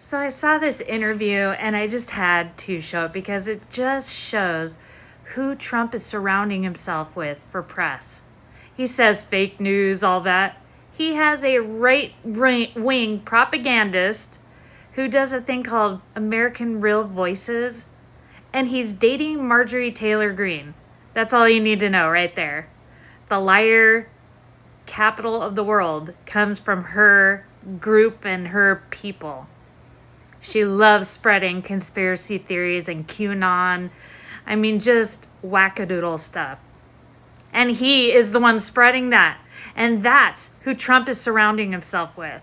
So I saw this interview and I just had to show it because it just shows who Trump is surrounding himself with for press. He says fake news, all that. He has a right-wing propagandist who does a thing called American Real Voices, and he's dating Marjorie Taylor Greene. That's all you need to know right there. The liar capital of the world comes from her group and her people. She loves spreading conspiracy theories and QAnon. I mean, just wackadoodle stuff. And he is the one spreading that. And that's who Trump is surrounding himself with.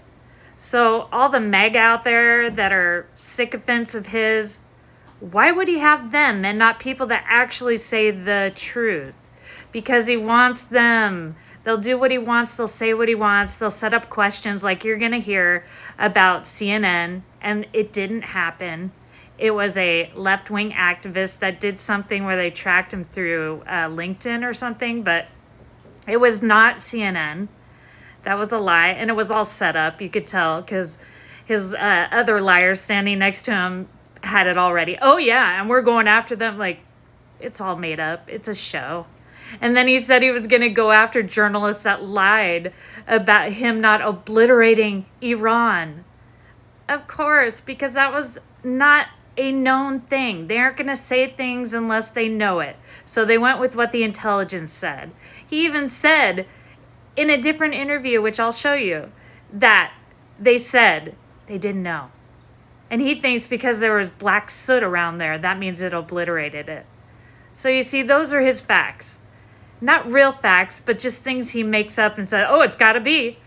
So all the MAGA out there that are sycophants of his, why would he have them and not people that actually say the truth? Because he wants them. They'll do what he wants. They'll say what he wants. They'll set up questions like you're going to hear about CNN. And it didn't happen. It was a left-wing activist that did something where they tracked him through LinkedIn or something. But it was not CNN. That was a lie. And it was all set up. You could tell because his other liar standing next to him had it already. Oh, yeah. And we're going after them. Like, it's all made up. It's a show. And then he said he was going to go after journalists that lied about him not obliterating Iran. Of course, because that was not a known thing. They aren't going to say things unless they know it. So they went with what the intelligence said. He even said in a different interview, which I'll show you, that they said they didn't know. And he thinks because there was black soot around there, that means it obliterated it. So you see, those are his facts. Not real facts, but just things he makes up and said, oh, it's got to be.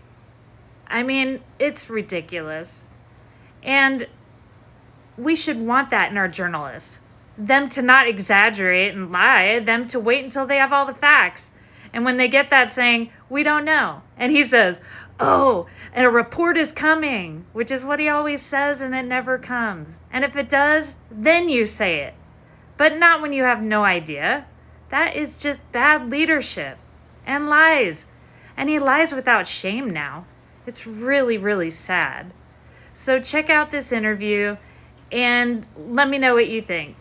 I mean, it's ridiculous. And we should want that in our journalists. Them to not exaggerate and lie, them to wait until they have all the facts. And when they get that saying, we don't know. And he says, oh, and a report is coming, which is what he always says, and it never comes. And if it does, then you say it. But not when you have no idea. That is just bad leadership and lies. And he lies without shame now. It's really, really sad. So check out this interview and let me know what you think.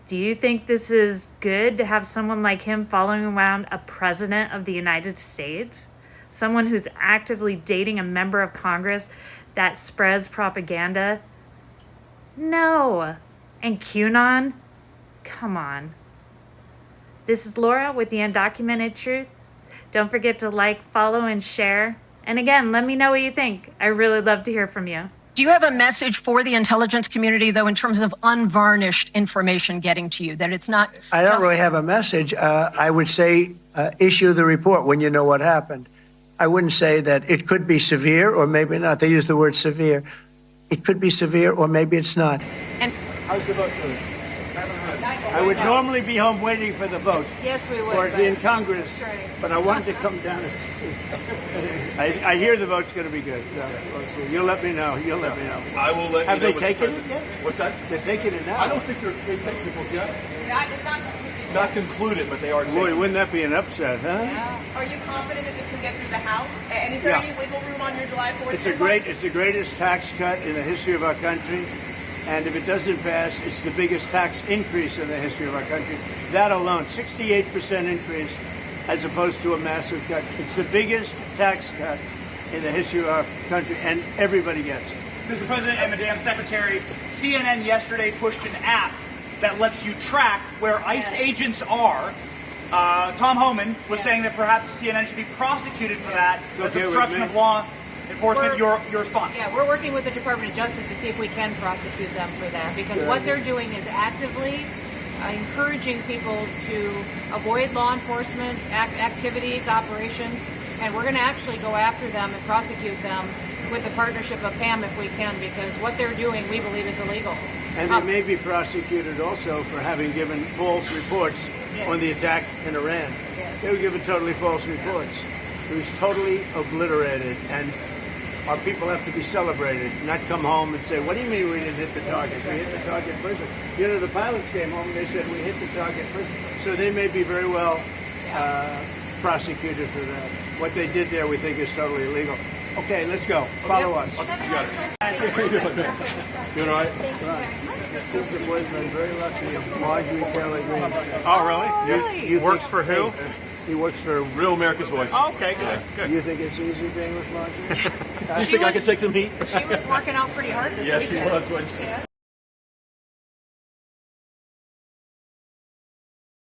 Do you think this is good to have someone like him following around a president of the United States? Someone who's actively dating a member of Congress that spreads propaganda? No. And QAnon? Come on. This is Laura with the Undocumented Truth. Don't forget to like, follow, and share. And again, let me know what you think. I really love to hear from you. Do you have a message for the intelligence community, though, in terms of unvarnished information getting to you, that it's not... I don't really have a message. I would say issue the report when you know what happened. I wouldn't say that it could be severe or maybe not. They use the word severe. It could be severe or maybe it's not. And how's the vote doing? I would normally be home waiting for the vote. Yes, we would. Or be in Congress, but I wanted to come down and see. I hear the vote's going to be good. So you'll let me know. You'll let me know. I will let Have you know. they taken it yet? What's that? They're taking it now. I don't think they're technical yet. Not concluded, but they are taking Boy, it. wouldn't that be an upset, huh? Yeah. Are you confident that this can get through the House? And is there any wiggle room on your July 4th? It's the greatest tax cut in the history of our country. And if it doesn't pass, it's the biggest tax increase in the history of our country. That alone, 68% increase as opposed to a massive cut. It's the biggest tax cut in the history of our country, and everybody gets it. Mr. President and Madam Secretary, CNN yesterday pushed an app that lets you track where ICE agents are. Tom Homan was saying that perhaps CNN should be prosecuted for that. That's obstruction of law enforcement. Your response? Yeah, we're working with the Department of Justice to see if we can prosecute them for that, because what they're doing is actively encouraging people to avoid law enforcement activities, operations, and we're going to actually go after them and prosecute them with the partnership of PAM if we can, because what they're doing we believe is illegal. And they may be prosecuted also for having given false reports on the attack in Iran. Yes. They were given totally false reports. It was totally obliterated, and our people have to be celebrated, not come home and say, what do you mean we didn't hit the target? We hit the target first. You know, the pilots came home and they said we hit the target first. So they may be very well prosecuted for that. What they did there we think is totally illegal. Okay, let's go. Follow us. You got it. How you doing, man? Doing all right? This is the boyfriend, very lucky, of Marjorie Taylor Greene. Oh, really? You Works think- for who? He works for. Real America's Voice. Oh, okay, good. Good. You think it's easy being with Marjorie? You think I could take some heat? She was working out pretty hard this Yes, she weekend. was, wasn't she?